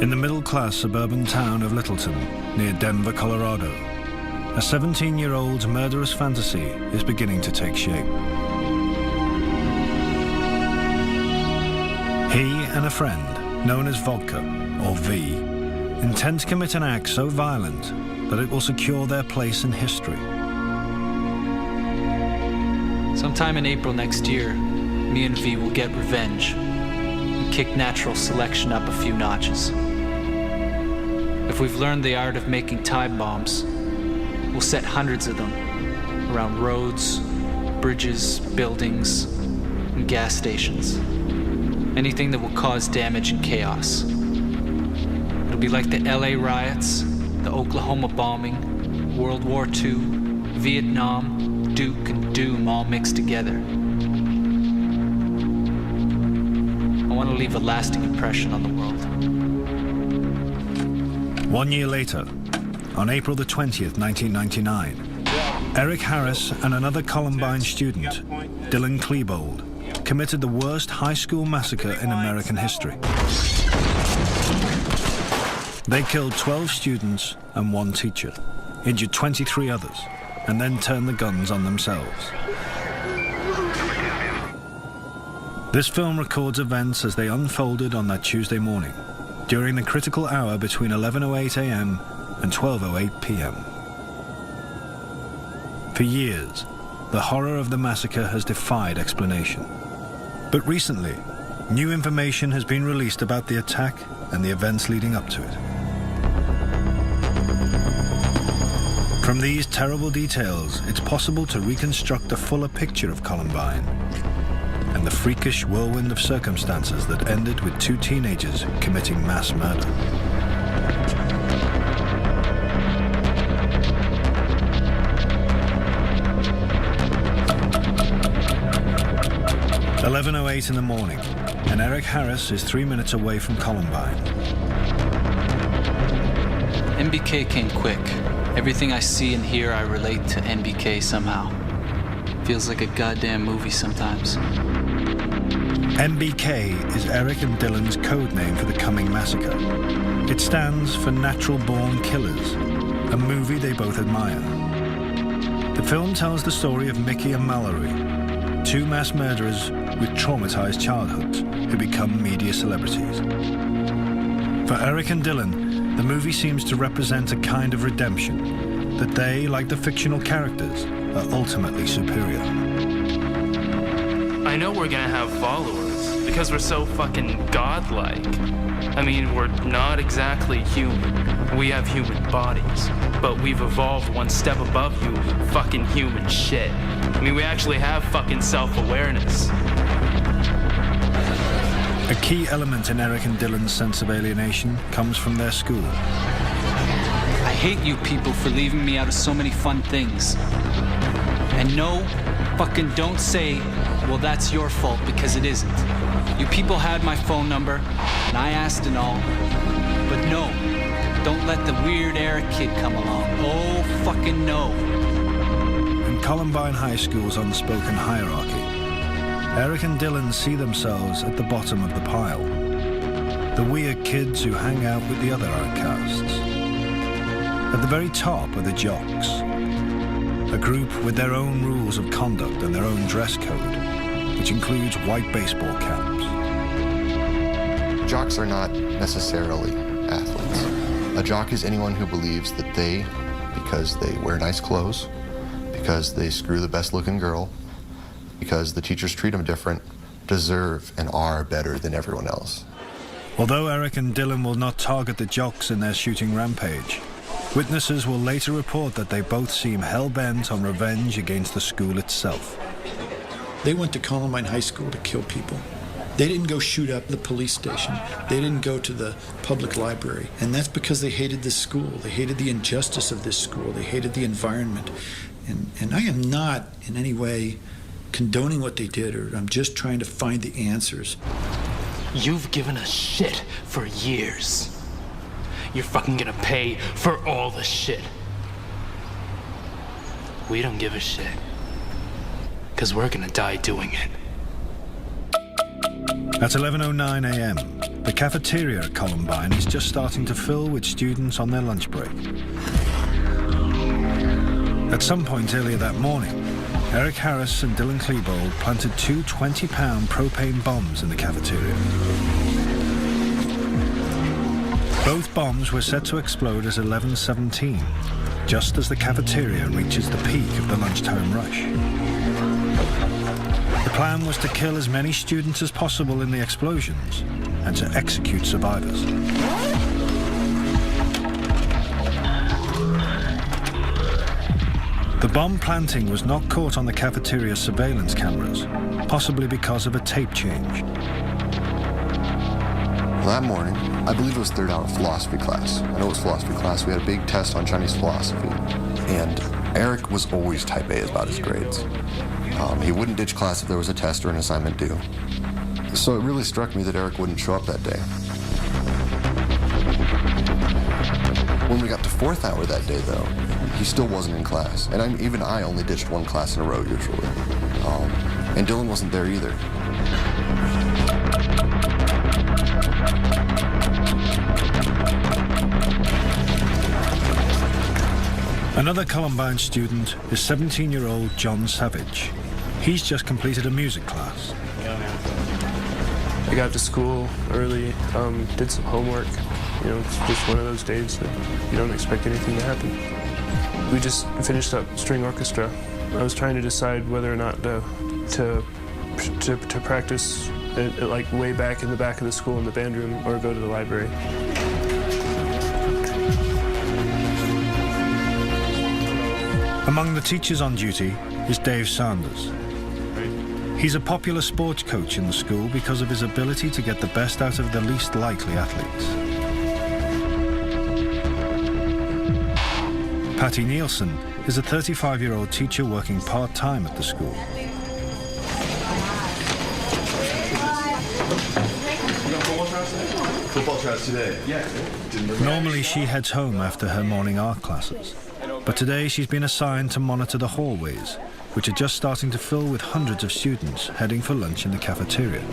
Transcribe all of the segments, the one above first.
In the middle-class suburban town of Littleton, near Denver, Colorado, a 17-year-old's murderous fantasy is beginning to take shape. He and a friend, known as Vodka, or V, intend to commit an act so violent that it will secure their place in history. Sometime in April next year, me and V will get revenge and kick natural selection up a few notches. If we've learned the art of making time bombs, we'll set hundreds of them around roads, bridges, buildings, and gas stations. Anything that will cause damage and chaos. It'll be like the LA riots, the Oklahoma bombing, World War II, Vietnam, Duke, and Doom all mixed together. I want to leave a lasting impression on the world. 1 year later, on April the 20th, 1999, Eric Harris and another Columbine student, Dylan Klebold, committed the worst high school massacre in American history. They killed 12 students and 1 teacher, injured 23 others, and then turned the guns on themselves. This film records events as they unfolded on that Tuesday morning, during the critical hour between 11:08 a.m. and 12:08 p.m. For years, the horror of the massacre has defied explanation. But recently, new information has been released about the attack and the events leading up to it. From these terrible details, it's possible to reconstruct a fuller picture of Columbine and the freakish whirlwind of circumstances that ended with 2 teenagers committing mass murder. "11:08 in the morning, and Eric Harris is 3 minutes away from Columbine. MBK came quick. Everything I see and hear, I relate to MBK somehow. Feels like a goddamn movie sometimes. MBK is Eric and Dylan's code name for the coming massacre. It stands for Natural Born Killers, a movie they both admire. The film tells the story of Mickey and Mallory, 2 mass murderers with traumatized childhoods who become media celebrities. For Eric and Dylan, the movie seems to represent a kind of redemption, that they, like the fictional characters, are ultimately superior. I know we're gonna have followers because we're so fucking godlike. I mean, we're not exactly human. We have human bodies, but we've evolved one step above you fucking human shit. I mean, we actually have fucking self-awareness. A key element in Eric and Dylan's sense of alienation comes from their school. I hate you people for leaving me out of so many fun things. And no, fucking don't say, well, that's your fault, because it isn't. You people had my phone number, and I asked and all. But no, don't let the weird Eric kid come along. Oh, fucking no. In Columbine High School's unspoken hierarchy, Eric and Dylan see themselves at the bottom of the pile. The weird kids who hang out with the other outcasts. At the very top are the jocks, a group with their own rules of conduct and their own dress code, which includes white baseball caps. Jocks are not necessarily athletes. A jock is anyone who believes that they, because they wear nice clothes, because they screw the best-looking girl, because the teachers treat them different, deserve and are better than everyone else. Although Eric and Dylan will not target the jocks in their shooting rampage, witnesses will later report that they both seem hell-bent on revenge against the school itself. They went to Columbine High School to kill people. They didn't go shoot up the police station. They didn't go to the public library. And that's because they hated this school. They hated the injustice of this school. They hated the environment. And I am not in any way condoning what they did, or I'm just trying to find the answers. You've given us shit for years. You're fucking gonna pay for all the shit. We don't give a shit. 'Cause we're gonna die doing it. At 11:09 a.m., the cafeteria at Columbine is just starting to fill with students on their lunch break. At some point earlier that morning, Eric Harris and Dylan Klebold planted two 20-pound propane bombs in the cafeteria. Both bombs were set to explode at 11:17, just as the cafeteria reaches the peak of the lunchtime rush. The plan was to kill as many students as possible in the explosions and to execute survivors. The bomb planting was not caught on the cafeteria's surveillance cameras, possibly because of a tape change. That morning, I believe it was third hour philosophy class. I know it was philosophy class. We had a big test on Chinese philosophy, and Eric was always type A about his grades. He wouldn't ditch class if there was a test or an assignment due. So it really struck me that Eric wouldn't show up that day. When we got to fourth hour that day, though, he still wasn't in class. And even I only ditched one class in a row, usually. And Dylan wasn't there either. Another Columbine student is 17-year-old John Savage. He's just completed a music class. I got to school early, did some homework. You know, it's just one of those days that you don't expect anything to happen. We just finished up string orchestra. I was trying to decide whether or not to practice like way back in the back of the school in the band room or go to the library. Among the teachers on duty is Dave Sanders. He's a popular sports coach in the school because of his ability to get the best out of the least likely athletes. Patty Nielsen is a 35-year-old teacher working part-time at the school. Football tryouts today. Yeah. Normally she heads home after her morning art classes, but today she's been assigned to monitor the hallways, which are just starting to fill with hundreds of students heading for lunch in the cafeteria.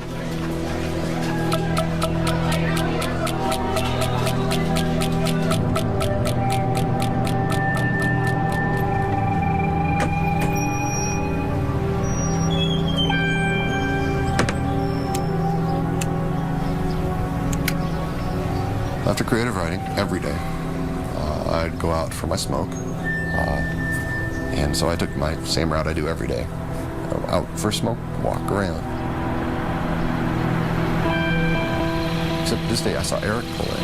After creative writing, every day, I'd go out for my smoke. And so I took my same route I do every day. Out for a smoke, walk around. Except this day I saw Eric pull in.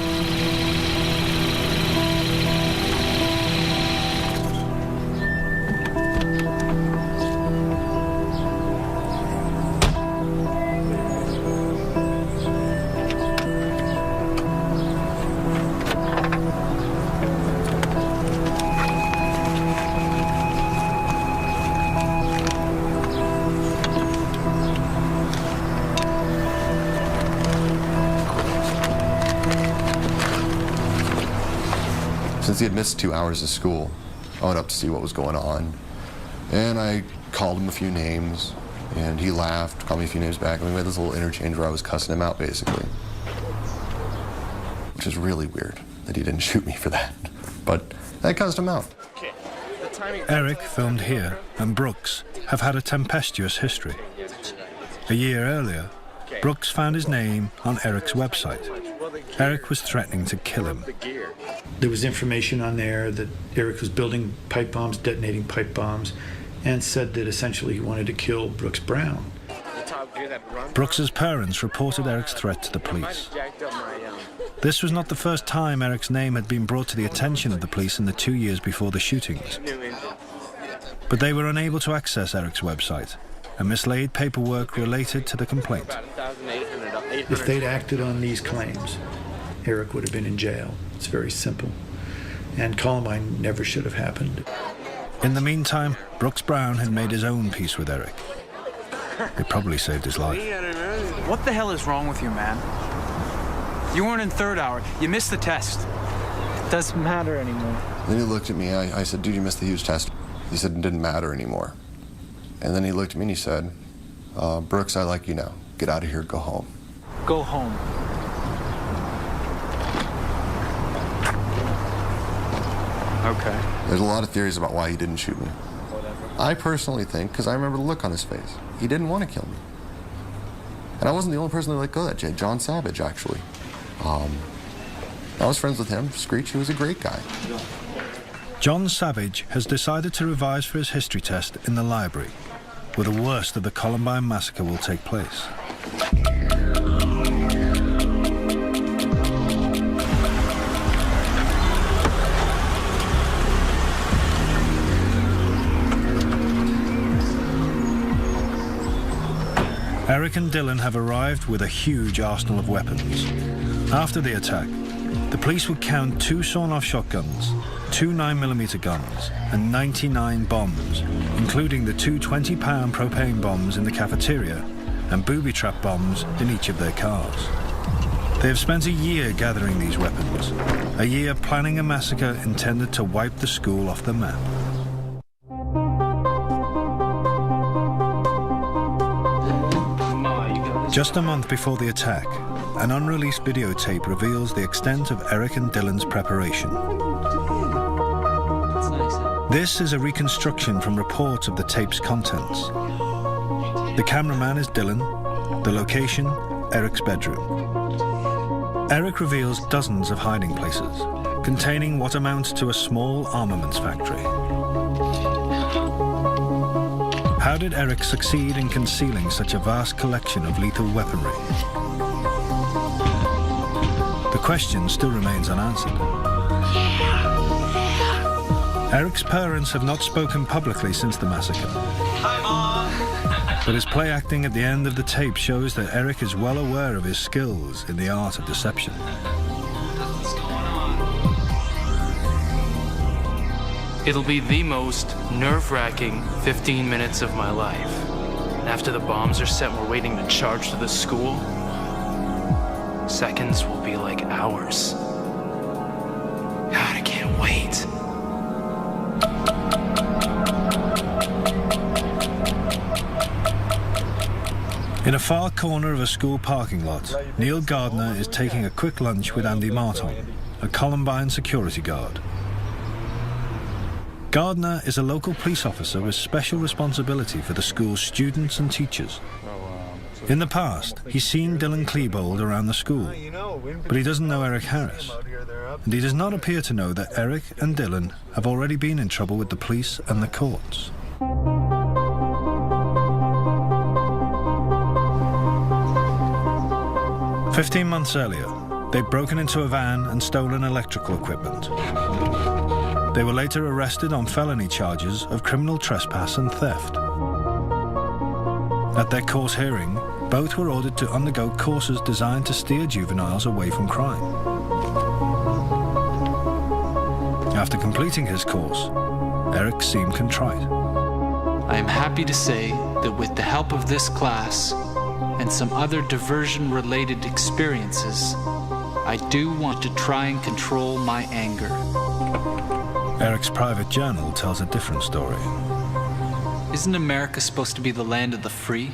Since he had missed 2 hours of school, I went up to see what was going on. And I called him a few names, and he laughed, called me a few names back, and we had this little interchange where I was cussing him out, basically. Which is really weird that he didn't shoot me for that. But I cussed him out. Eric, filmed here, and Brooks have had a tempestuous history. A year earlier, Brooks found his name on Eric's website. Eric was threatening to kill him. There was information on there that Eric was building pipe bombs, detonating pipe bombs, and said that essentially he wanted to kill Brooks Brown. Brooks's parents reported Eric's threat to the police. This was not the first time Eric's name had been brought to the attention of the police in the 2 years before the shootings. But they were unable to access Eric's website, and mislaid paperwork related to the complaint. If they'd acted on these claims, Eric would have been in jail. It's very simple. And Columbine never should have happened. In the meantime, Brooks Brown had made his own peace with Eric. It probably saved his life. What the hell is wrong with you, man? You weren't in third hour. You missed the test. It doesn't matter anymore. Then he looked at me. I said, dude, you missed the huge test. He said it didn't matter anymore. And then he looked at me and he said, Brooks, I like you now. Get out of here, go home. Go home. Okay. There's a lot of theories about why he didn't shoot me. I personally think, because I remember the look on his face, he didn't want to kill me. And I wasn't the only person that let go of that. John Savage, actually. I was friends with him. Screech, he was a great guy. John Savage has decided to revise for his history test in the library, where the worst of the Columbine Massacre will take place. Eric and Dylan have arrived with a huge arsenal of weapons. After the attack, the police would count 2 sawn-off shotguns, 2 9mm guns, and 99 bombs, including the 2 20-pound propane bombs in the cafeteria and booby-trap bombs in each of their cars. They have spent a year gathering these weapons, a year planning a massacre intended to wipe the school off the map. Just a month before the attack, an unreleased videotape reveals the extent of Eric and Dylan's preparation. This is a reconstruction from reports of the tape's contents. The cameraman is Dylan, the location, Eric's bedroom. Eric reveals dozens of hiding places, containing what amounts to a small armaments factory. How did Eric succeed in concealing such a vast collection of lethal weaponry? The question still remains unanswered. Eric's parents have not spoken publicly since the massacre. Hi, Mom! But his play acting at the end of the tape shows that Eric is well aware of his skills in the art of deception. What's going on? It'll be the most nerve-wracking 15 minutes of my life. And after the bombs are set and we're waiting to charge to the school, seconds will be like hours. God, I can't wait. In a far corner of a school parking lot, Neil Gardner is taking a quick lunch with Andy Martin, a Columbine security guard. Gardner is a local police officer with special responsibility for the school's students and teachers. In the past, he's seen Dylan Klebold around the school, but he doesn't know Eric Harris. And he does not appear to know that Eric and Dylan have already been in trouble with the police and the courts. "15 months earlier, they'd broken into a van and stolen electrical equipment. They were later arrested on felony charges of criminal trespass and theft. At their court hearing, both were ordered to undergo courses designed to steer juveniles away from crime. After completing his course, Eric seemed contrite. I am happy to say that with the help of this class and some other diversion-related experiences, I do want to try and control my anger." Eric's private journal tells a different story. Isn't America supposed to be the land of the free?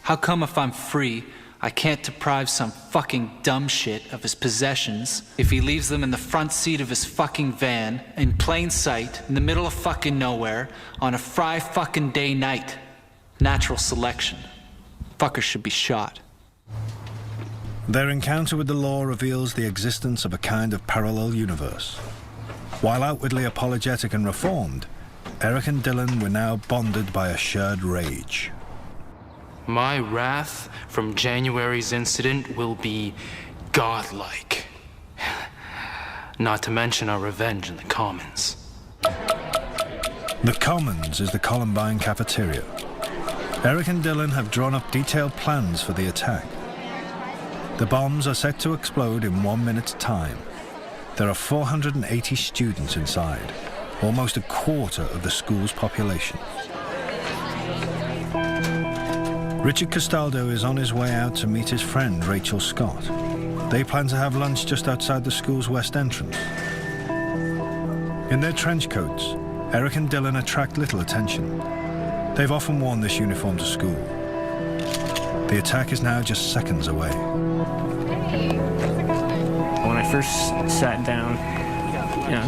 How come if I'm free, I can't deprive some fucking dumb shit of his possessions if he leaves them in the front seat of his fucking van, in plain sight, in the middle of fucking nowhere, on a fucking day night? Natural selection. Fuckers should be shot. Their encounter with the law reveals the existence of a kind of parallel universe. While outwardly apologetic and reformed, Eric and Dylan were now bonded by a shared rage. My wrath from January's incident will be godlike. Not to mention our revenge in the Commons. The Commons is the Columbine cafeteria. Eric and Dylan have drawn up detailed plans for the attack. The bombs are set to explode in 1 minute's time. There are 480 students inside, almost a quarter of the school's population. Richard Castaldo is on his way out to meet his friend Rachel Scott. They plan to have lunch just outside the school's west entrance. In their trench coats, Eric and Dylan attract little attention. They've often worn this uniform to school. The attack is now just seconds away. When I first sat down,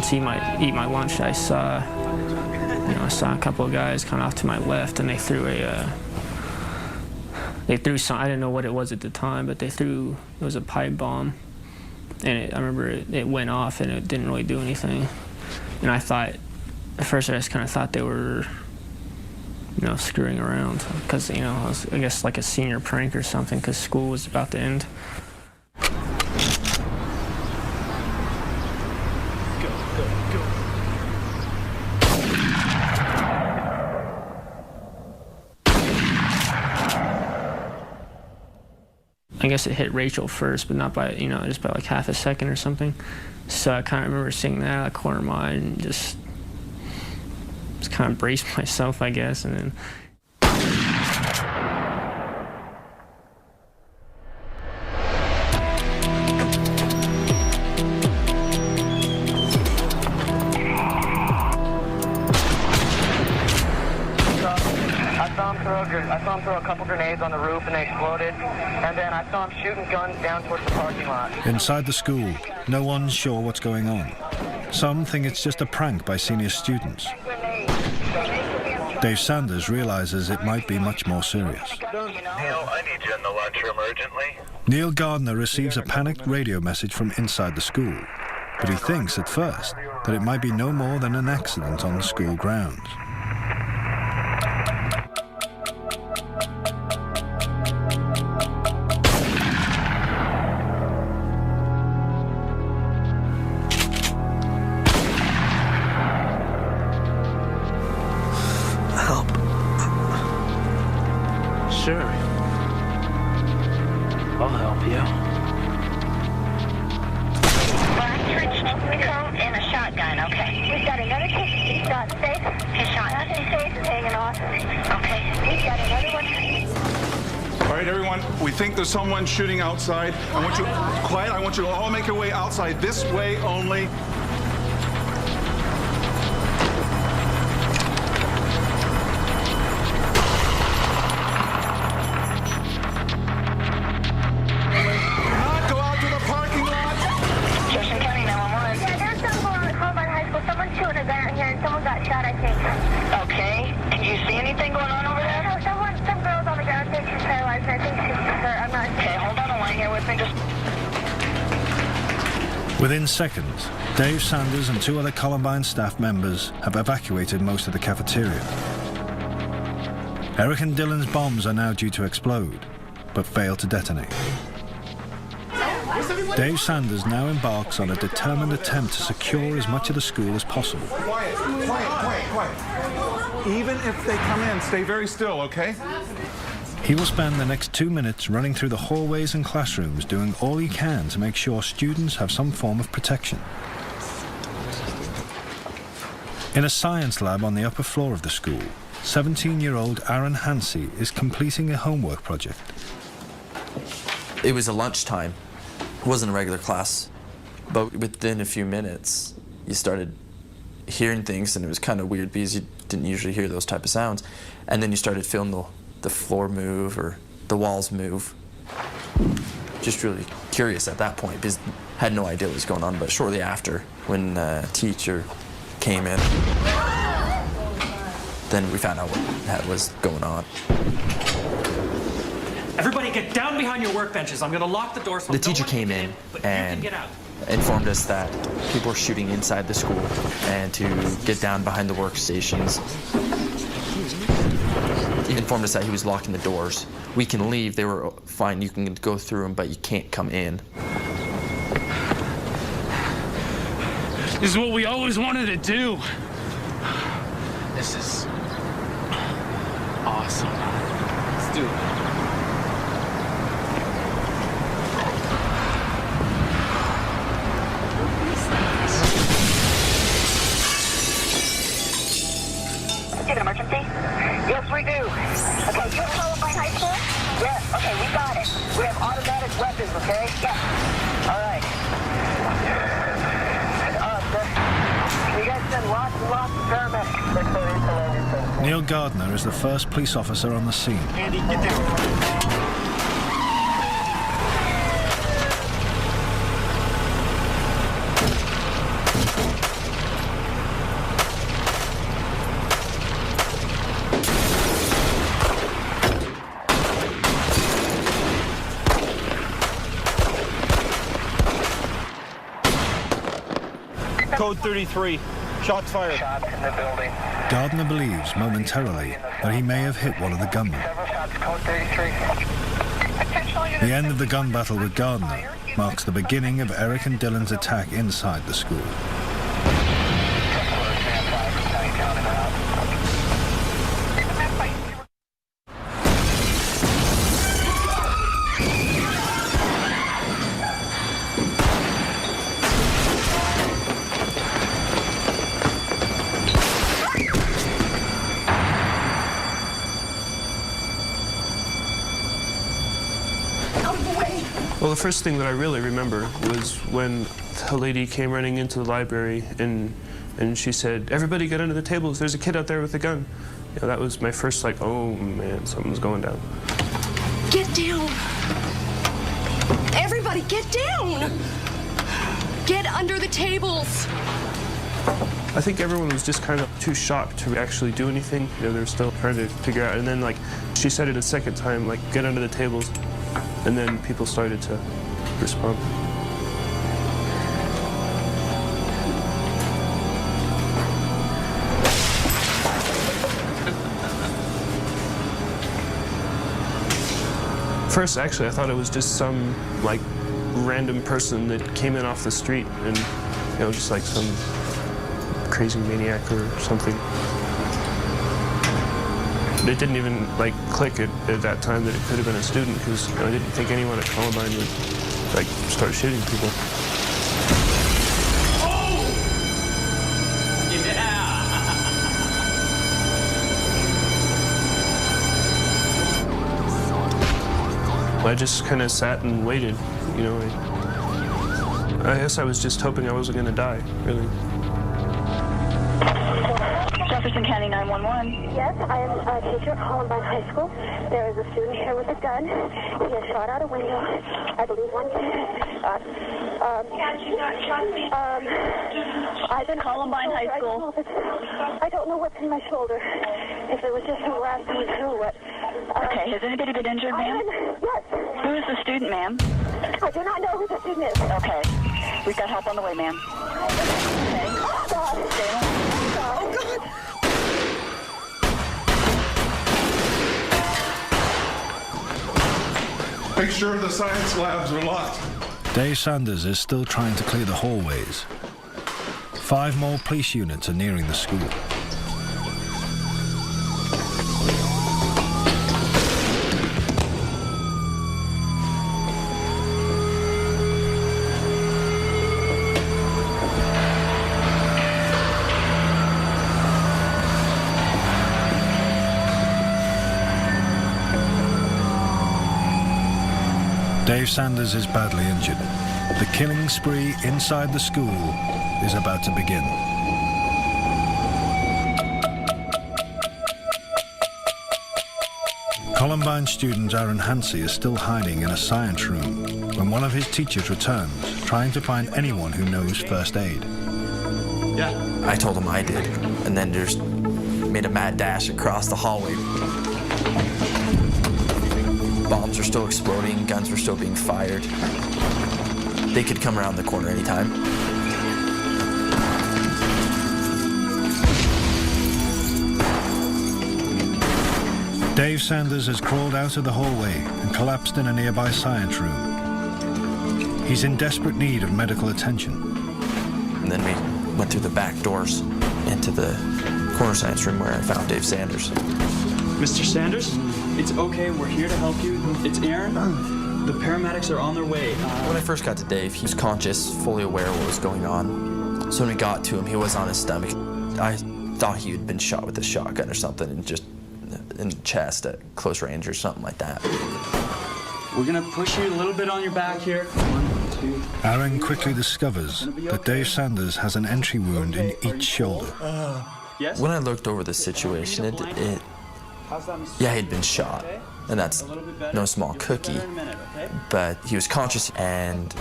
to eat my lunch, I saw a couple of guys kind of off to my left, and they threw some. I didn't know what it was at the time, but it was a pipe bomb, and I remember it went off, and it didn't really do anything. And I thought, at first, I just kind of thought they were, screwing around, because it was, I guess, like a senior prank or something, because school was about to end. I guess it hit Rachel first, but not by, just by like half a second or something. So I kind of remember seeing that out of the corner of my eye and just kind of braced myself, I guess, and then. I saw him throw a couple grenades on the roof and they exploded, and then I saw him shooting guns down towards the parking lot. Inside the school, no one's sure what's going on. Some think it's just a prank by senior students. Dave Sanders realizes it might be much more serious. Neil, I need you in the lunchroom urgently. Neil Gardner receives a panicked radio message from inside the school, but he thinks at first that it might be no more than an accident on the school grounds. Sure. I'll help you. Black trench coat and a shotgun, okay. We've got another kid. He's shot safe. His shot. Nothing safe is hanging off. Okay. We've got another one. All right, everyone. We think there's someone shooting outside. I want you quiet. I want you to all make your way outside. This way only. Okay. Can you see anything going on over there? No, some girls on the ground think she's paralyzed. I think she's hurt. I'm not. Okay, hold on the line here with me. Within seconds, Dave Sanders and 2 other Columbine staff members have evacuated most of the cafeteria. Eric and Dylan's bombs are now due to explode, but fail to detonate. Dave Sanders now embarks on a determined attempt to secure as much of the school as possible. Quiet. Even if they come in, stay very still, okay? He will spend the next 2 minutes running through the hallways and classrooms, doing all he can to make sure students have some form of protection. In a science lab on the upper floor of the school, 17-year-old Aaron Hansey is completing a homework project. It was a lunchtime. It wasn't a regular class, but within a few minutes, you started hearing things, and it was kind of weird because you didn't usually hear those type of sounds. And then you started feeling the floor move or the walls move. Just really curious at that point because I had no idea what was going on. But shortly after, when a teacher came in, then we found out what was going on. Everybody get down behind your workbenches. I'm going to lock the door so the teacher came in and informed us that people were shooting inside the school and to get down behind the workstations. He informed us that he was locking the doors. We can leave. They were fine. You can go through them, but you can't come in. This is what we always wanted to do. This is awesome. Let's do it. An emergency? Yes, we do. Okay, you have Columbine High School? Yes. Okay, we got it. We have automatic weapons, okay? Yes. All right. You guys send lots and lots of paramedics. Neil Gardner is the first police officer on the scene. Andy, get down. Code 33. Shots fired. Shots in the building. Gardner believes momentarily that he may have hit one of the gunmen. Several shots. Code 33. The end of the gun battle with Gardner marks the beginning of Eric and Dylan's attack inside the school. Well, the first thing that I really remember was when a lady came running into the library and she said, "Everybody get under the tables, there's a kid out there with a gun." You know, that was my first, like, oh man, something's going down. Get down! Everybody get down! Get under the tables! I think everyone was just kind of too shocked to actually do anything. You know, they were still trying to figure out, and then, like, she said it a second time, like, get under the tables. And then people started to respond. First, actually, I thought it was just some, like, random person that came in off the street and, you know, just like some crazy maniac or something. It didn't even, like, click at that time that it could have been a student, because, you know, I didn't think anyone at Columbine would, like, start shooting people. Oh! Yeah! I just kind of sat and waited, you know. I guess I was just hoping I wasn't going to die, really. Jefferson County 911. Yes, I am a teacher at Columbine High School. There is a student here with a gun. He has shot out a window. I believe one kid has I've been Columbine High School. I don't know what's in my shoulder. If it was just some last one through it. Okay, has anybody been injured, ma'am? Yes. Who is the student, ma'am? I do not know who the student is. Okay. We've got help on the way, ma'am. Okay. Oh, God. Stay along. Oh, God. Make sure the science labs are locked. Dave Sanders is still trying to clear the hallways. 5 more police units are nearing the school. Dave Sanders is badly injured. The killing spree inside the school is about to begin. Columbine student Aaron Hansey is still hiding in a science room when one of his teachers returns, trying to find anyone who knows first aid. Yeah. I told him I did, and then just made a mad dash across the hallway. Bombs were still exploding, guns were still being fired. They could come around the corner anytime. Dave Sanders has crawled out of the hallway and collapsed in a nearby science room. He's in desperate need of medical attention. And then we went through the back doors into the corner science room where I found Dave Sanders. Mr. Sanders, it's okay, we're here to help you. It's Aaron. The paramedics are on their way. When I first got to Dave, he was conscious, fully aware of what was going on. So when we got to him, he was on his stomach. I thought he had been shot with a shotgun or something, and just in the chest at close range or something like that. We're gonna push you a little bit on your back here. 1, 2. Aaron quickly discovers that Dave Sanders has an entry wound in each shoulder. Yes? When I looked over the situation, yeah, he'd been shot, and that's no small cookie, but he was conscious and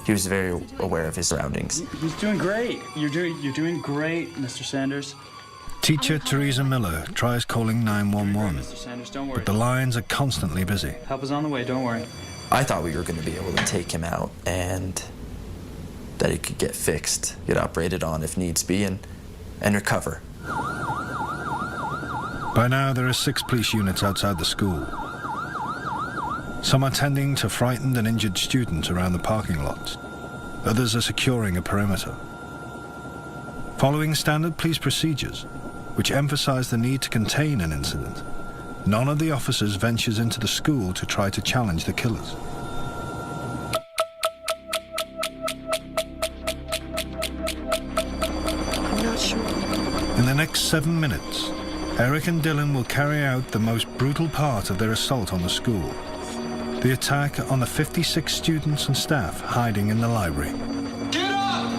he was very aware of his surroundings. He's doing great. You're doing great, Mr. Sanders. Teacher Teresa Miller tries calling 911, but the lines are constantly busy. Help is on the way, don't worry. I thought we were going to be able to take him out, and that he could get fixed, get operated on if needs be, and recover. By now, there are 6 police units outside the school. Some are tending to frightened and injured students around the parking lots. Others are securing a perimeter. Following standard police procedures, which emphasize the need to contain an incident, none of the officers ventures into the school to try to challenge the killers. I'm not sure. In the next 7 minutes, Eric and Dylan will carry out the most brutal part of their assault on the school, the attack on the 56 students and staff hiding in the library. Get up!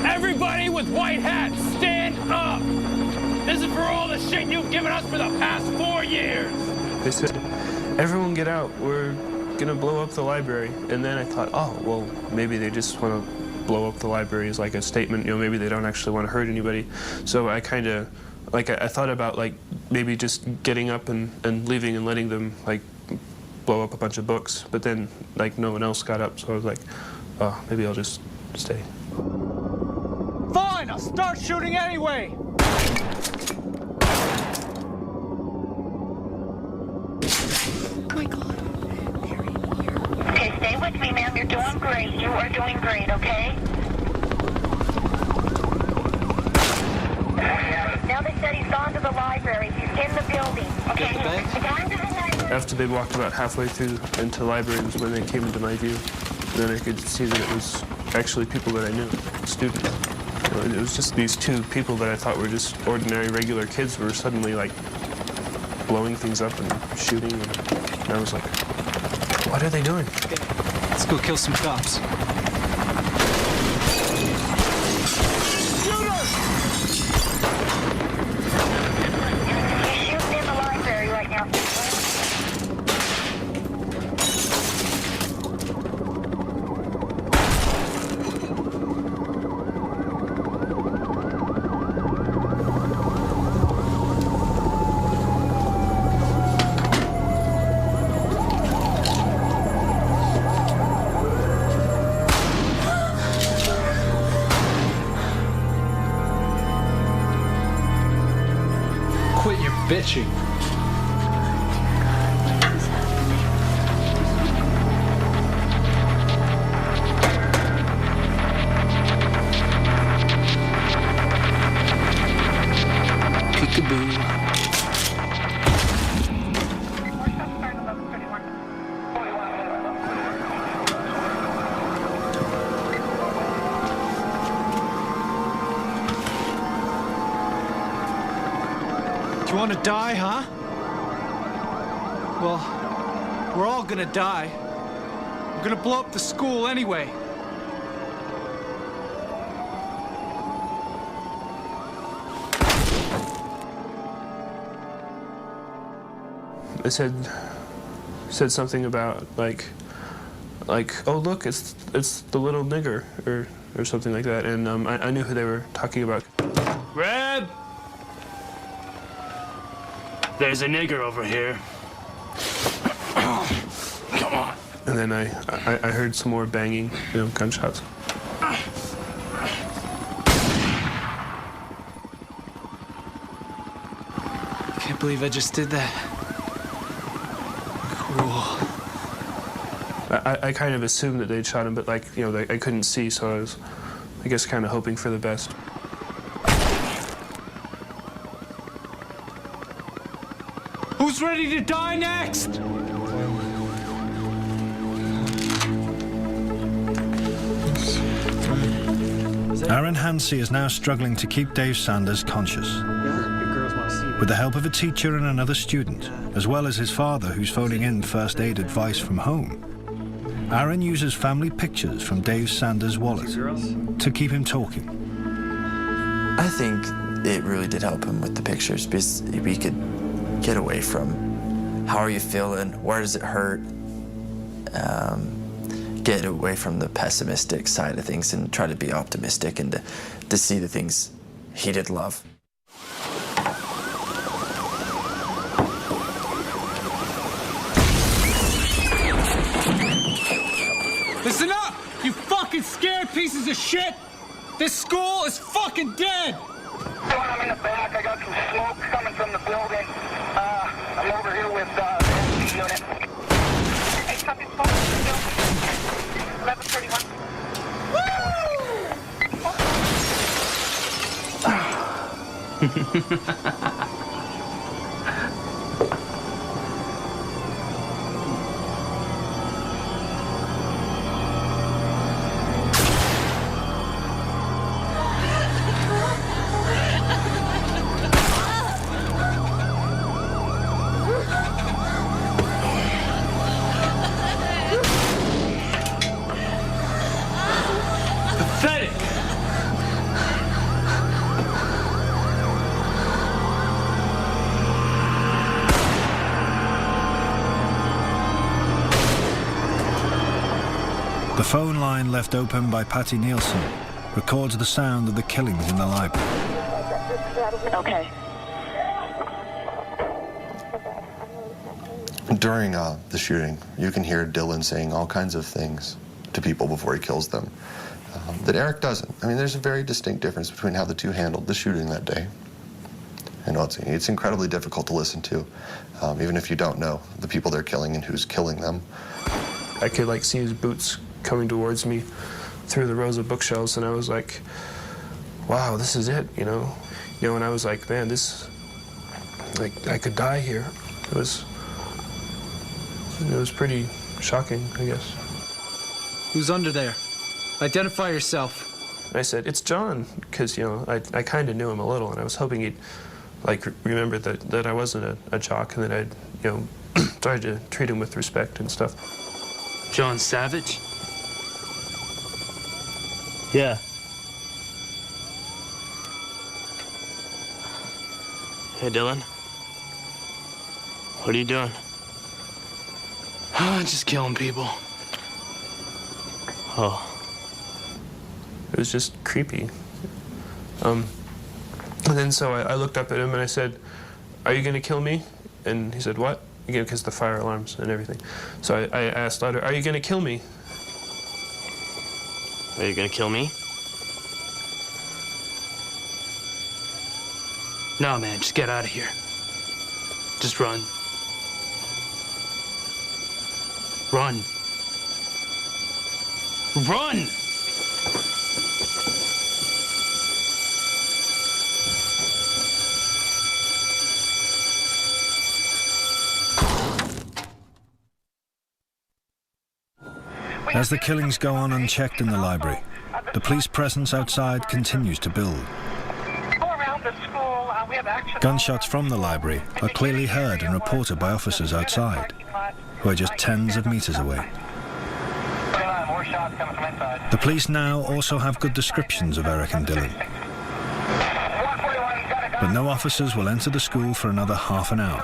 Everybody with white hats, stand up! This is for all the shit you've given us for the past 4 years! They said, everyone get out, we're gonna blow up the library. And then I thought, oh, well, maybe they just want to blow up the library as like a statement, you know, maybe they don't actually want to hurt anybody. So I kind of, like, I thought about, like, maybe just getting up and leaving and letting them, like, blow up a bunch of books. But then, like, no one else got up, so I was like, oh, maybe I'll just stay. Fine, I'll start shooting anyway! Oh my God. Okay, stay with me, ma'am. You're doing great. You are doing great, okay? Now they said he's gone to the library. He's in the building. Okay. After they walked about halfway through into the library was when they came into my view. And then I could see that it was actually people that I knew, students. You know, it was just these 2 people that I thought were just ordinary, regular kids were suddenly, like, blowing things up and shooting. And I was like, what are they doing? Let's go kill some cops. Quit your bitching. Peekaboo. You want to die, huh? Well, we're all gonna die. We're gonna blow up the school anyway. They said something about like, oh look, it's the little nigger or something like that, and I knew who they were talking about. Reb! There's a nigger over here. Come on. And then I heard some more banging, you know, gunshots. Can't believe I just did that. Cool. I kind of assumed that they'd shot him, but, like, you know, I couldn't see, so I was, I guess, kind of hoping for the best. Who's ready to die next? Aaron Hansey is now struggling to keep Dave Sanders conscious. With the help of a teacher and another student, as well as his father who's phoning in first aid advice from home, Aaron uses family pictures from Dave Sanders' wallet to keep him talking. I think it really did help him with the pictures because we could get away from how are you feeling, where does it hurt, get away from the pessimistic side of things and try to be optimistic and to see the things he did love. Listen up! pieces of shit! This school is fucking dead! I'm in the back. I got some smoke coming from the building. I'm over here with the unit. Hey, copy smoke from the building. 1131. Pathetic! The phone line left open by Patty Nielsen records the sound of the killings in the library. Okay. During the shooting, you can hear Dylan saying all kinds of things to people before he kills them that Eric doesn't. I mean, there's a very distinct difference between how the two handled the shooting that day. You know, it's incredibly difficult to listen to, even if you don't know the people they're killing and who's killing them. I could like see his boots coming towards me through the rows of bookshelves, and I was like, wow, this is it, you know? And I was like, man, this, like, I could die here. It was pretty shocking, I guess. Who's under there? Identify yourself. I said, it's John, because, I kind of knew him a little, and I was hoping he'd, like, remember that I wasn't a jock, and that I'd, tried to treat him with respect and stuff. John Savage? Yeah. Hey, Dylan. What are you doing? Just killing people. Oh. It was just creepy. And then so I looked up at him and I said, are you going to kill me? And he said, what? Again, because the fire alarms and everything. So I asked louder, are you going to kill me? Are you gonna kill me? No, man, just get out of here. Just run. Run. Run! As the killings go on unchecked in the library, the police presence outside continues to build. Gunshots from the library are clearly heard and reported by officers outside, who are just tens of meters away. The police now also have good descriptions of Eric and Dylan. But no officers will enter the school for another half an hour.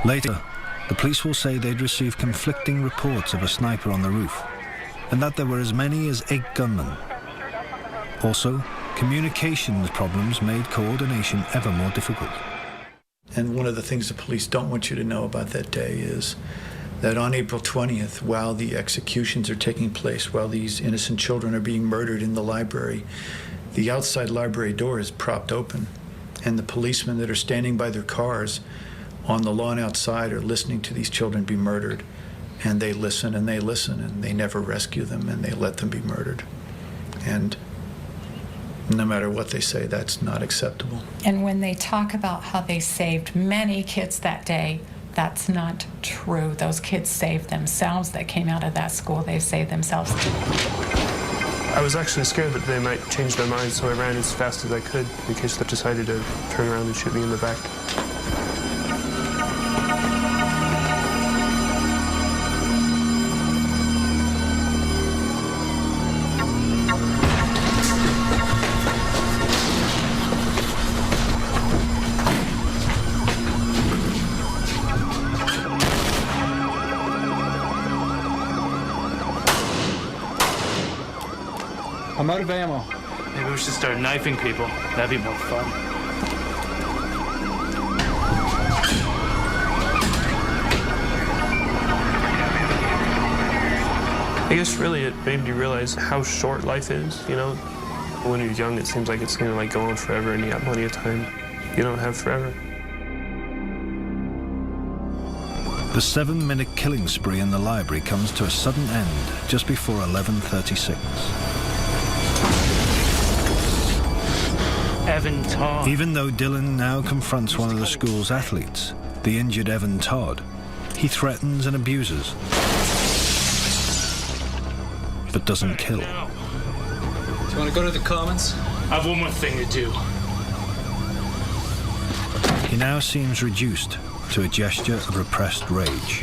Later, the police will say they'd received conflicting reports of a sniper on the roof, and that there were as many as 8 gunmen. Also, communications problems made coordination ever more difficult. And one of the things the police don't want you to know about that day is that on April 20th, while the executions are taking place, while these innocent children are being murdered in the library, the outside library door is propped open, and the policemen that are standing by their cars on the lawn outside are listening to these children be murdered, and they listen and they listen, and they never rescue them, and they let them be murdered. And no matter what they say, that's not acceptable. And when they talk about how they saved many kids that day, that's not true. Those kids saved themselves that came out of that school. They saved themselves. I was actually scared that they might change their minds, so I ran as fast as I could in case they decided to turn around and shoot me in the back. I'm out of ammo. Maybe we should start knifing people. That'd be more fun. I guess really it made me realize how short life is, you know? When you're young, it seems like it's gonna like go on forever and you got plenty of time. You don't have forever. The 7-minute killing spree in the library comes to a sudden end just before 11:36. Evan Todd. Even though Dylan now confronts one of the school's athletes, the injured Evan Todd, he threatens and abuses, but doesn't kill. Do you want to go to the Commons? I have one more thing to do. He now seems reduced to a gesture of repressed rage.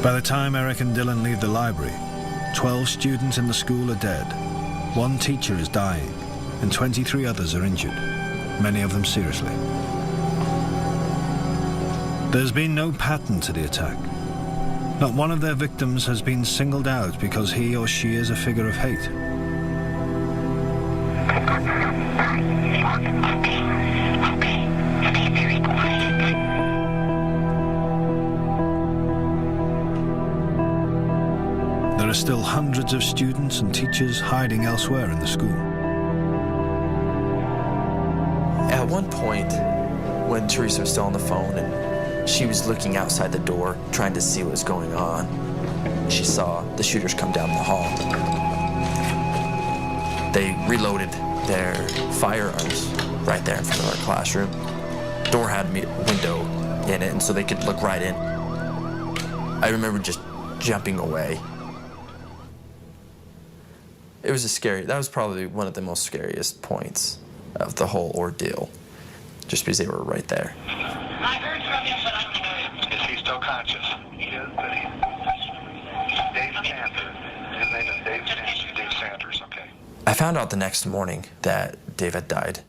By the time Eric and Dylan leave the library, 12 students in the school are dead, 1 teacher is dying, and 23 others are injured, many of them seriously. There's been no pattern to the attack. Not one of their victims has been singled out because he or she is a figure of hate. There are still hundreds of students and teachers hiding elsewhere in the school. At one point, when Teresa was still on the phone and she was looking outside the door, trying to see what was going on, she saw the shooters come down the hall. They reloaded their firearms right there in front of our classroom. The door had a window in it, and so they could look right in. I remember just jumping away. It was that was probably one of the most scariest points of the whole ordeal, just because they were right there. I heard from him, but I'm worried. Is he still conscious? He is, but he's Dave Sanders. His name is Dave Sanders, okay. I found out the next morning that Dave had died.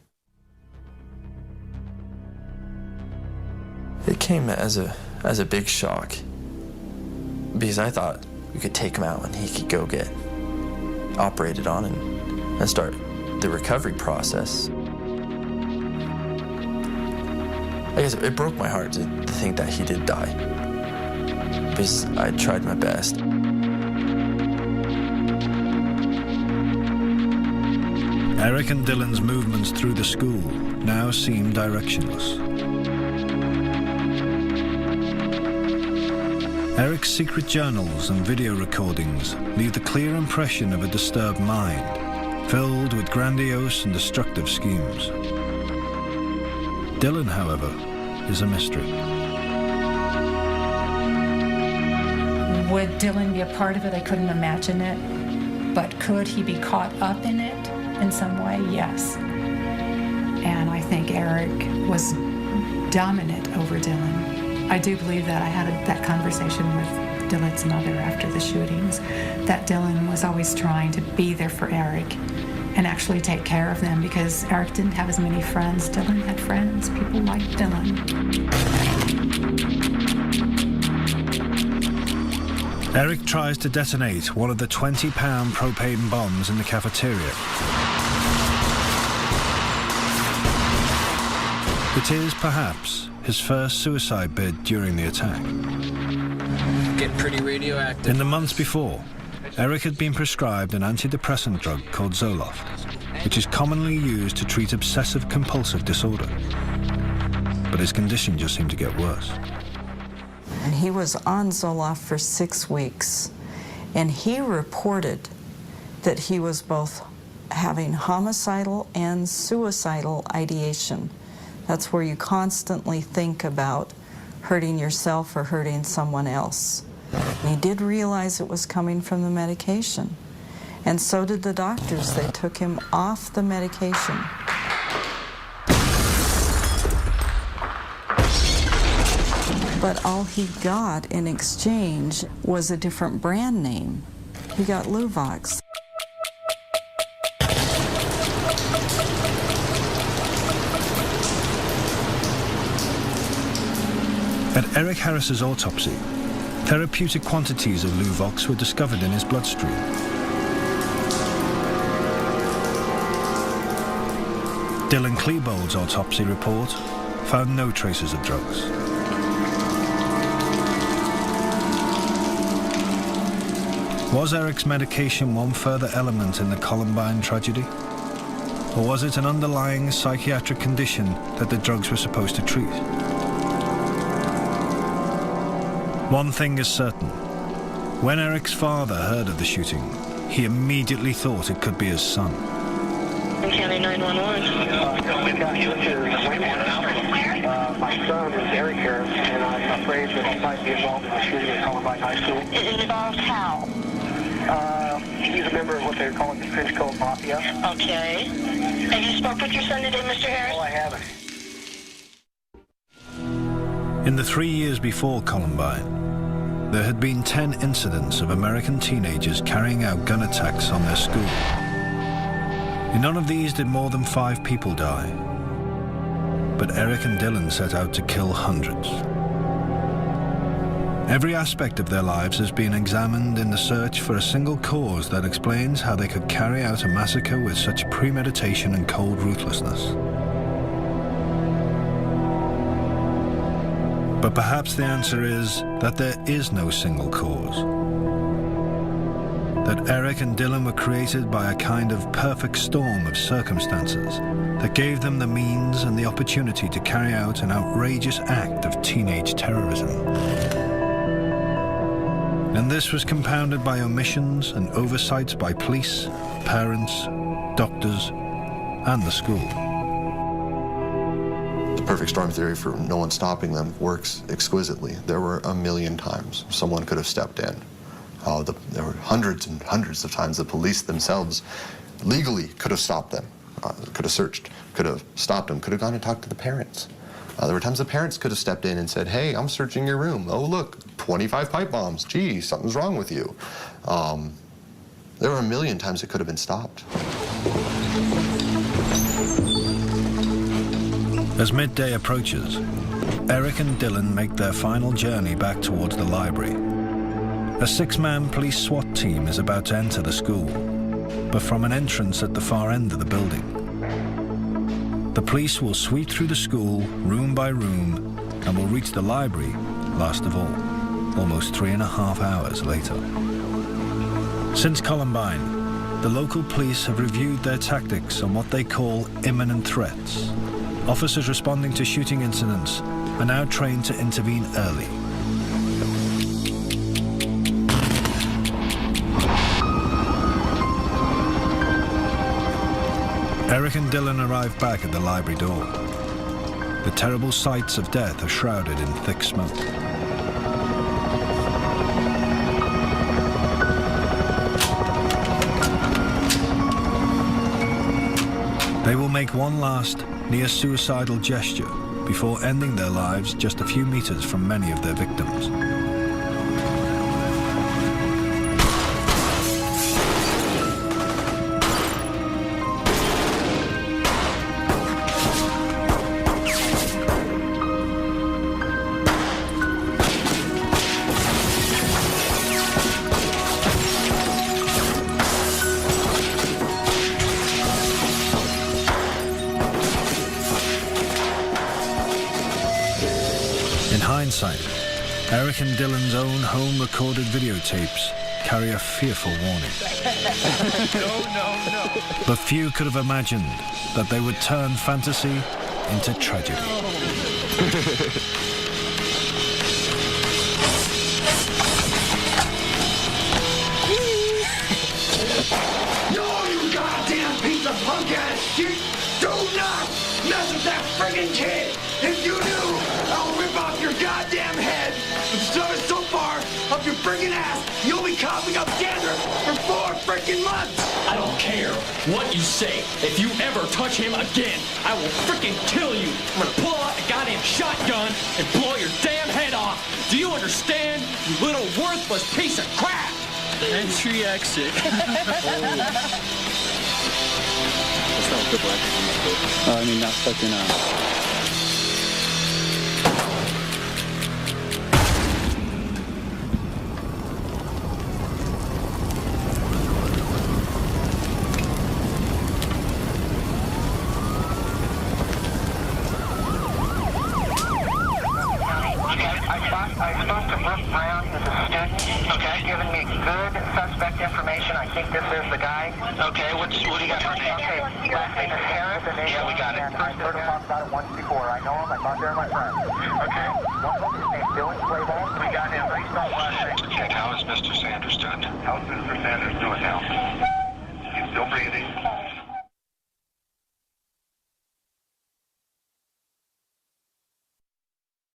It came as a big shock, because I thought we could take him out and he could go get operated on and start the recovery process. I guess it broke my heart to think that he did die, because I tried my best. Eric and Dylan's movements through the school now seem directionless. Eric's secret journals and video recordings leave the clear impression of a disturbed mind, filled with grandiose and destructive schemes. Dylan, however, is a mystery. Would Dylan be a part of it? I couldn't imagine it. But could he be caught up in it in some way? Yes. And I think Eric was dominant over Dylan. I do believe that I had that conversation with Dylan's mother after the shootings, that Dylan was always trying to be there for Eric and actually take care of them, because Eric didn't have as many friends. Dylan had friends. People liked Dylan. Eric tries to detonate one of the 20-pound propane bombs in the cafeteria. It is, perhaps, his first suicide bid during the attack. Get pretty radioactive. In the months before, Eric had been prescribed an antidepressant drug called Zoloft, which is commonly used to treat obsessive-compulsive disorder. But his condition just seemed to get worse. And he was on Zoloft for 6 weeks, and he reported that he was both having homicidal and suicidal ideation. That's where you constantly think about hurting yourself or hurting someone else. And he did realize it was coming from the medication. And so did the doctors. They took him off the medication. But all he got in exchange was a different brand name. He got Luvox. At Eric Harris's autopsy, Therapeutic quantities of Luvox were discovered in his bloodstream. Dylan Klebold's autopsy report found no traces of drugs. Was Eric's medication one further element in the Columbine tragedy? Or was it an underlying psychiatric condition that the drugs were supposed to treat? One thing is certain. When Eric's father heard of the shooting, he immediately thought it could be his son. County 911. My son is Eric here, and I'm afraid that he might be involved in the shooting at Columbine High School. It involves how? He's a member of what they're calling the Trench Coat Mafia. Okay. Have you spoke with your son today, Mr. Harris? Oh, I haven't. In the 3 years before Columbine, there had been 10 incidents of American teenagers carrying out gun attacks on their school. In none of these did more than 5 people die. But Eric and Dylan set out to kill hundreds. Every aspect of their lives has been examined in the search for a single cause that explains how they could carry out a massacre with such premeditation and cold ruthlessness. But perhaps the answer is that there is no single cause. That Eric and Dylan were created by a kind of perfect storm of circumstances that gave them the means and the opportunity to carry out an outrageous act of teenage terrorism. And this was compounded by omissions and oversights by police, parents, doctors, and the school. The perfect storm theory for no one stopping them works exquisitely. There were a million times someone could have stepped in. There were hundreds and hundreds of times the police themselves legally could have stopped them, could have searched, could have stopped them, could have gone and talked to the parents. There were times the parents could have stepped in and said, hey, I'm searching your room. Oh, look, 25 pipe bombs. Gee, something's wrong with you. There were a million times it could have been stopped. As midday approaches, Eric and Dylan make their final journey back towards the library. A 6-man police SWAT team is about to enter the school, but from an entrance at the far end of the building. The police will sweep through the school, room by room, and will reach the library last of all, almost 3.5 hours later. Since Columbine, the local police have reviewed their tactics on what they call imminent threats. Officers responding to shooting incidents are now trained to intervene early. Eric and Dylan arrive back at the library door. The terrible sights of death are shrouded in thick smoke. They will make one last near-suicidal gesture before ending their lives just a few meters from many of their victims. In hindsight, Eric and Dylan's own home-recorded videotapes carry a fearful warning. No. But few could have imagined that they would turn fantasy into tragedy. No, you goddamn piece of punk-ass shit! Do not mess with that friggin' kid! If you do, I'll rip off your goddamn head! So far, up your friggin' ass, you'll be coughing up dandruff for 4 friggin' months! I don't care what you say. If you ever touch him again, I will freaking kill you. I'm gonna pull out a goddamn shotgun and blow your damn head off. Do you understand, you little worthless piece of crap? Entry exit. That's not good black. I mean, not fucking location. I think this is the guy. Okay, what do you got for a name? Okay, last name is Harris. Yeah, we got it. I've heard him talk about it once before. I know him. I thought they were my friends. Okay. One of them is named Dylan Claiborne. We got him. How you spell last name? Okay, how is Mr. Sanders doing? How's his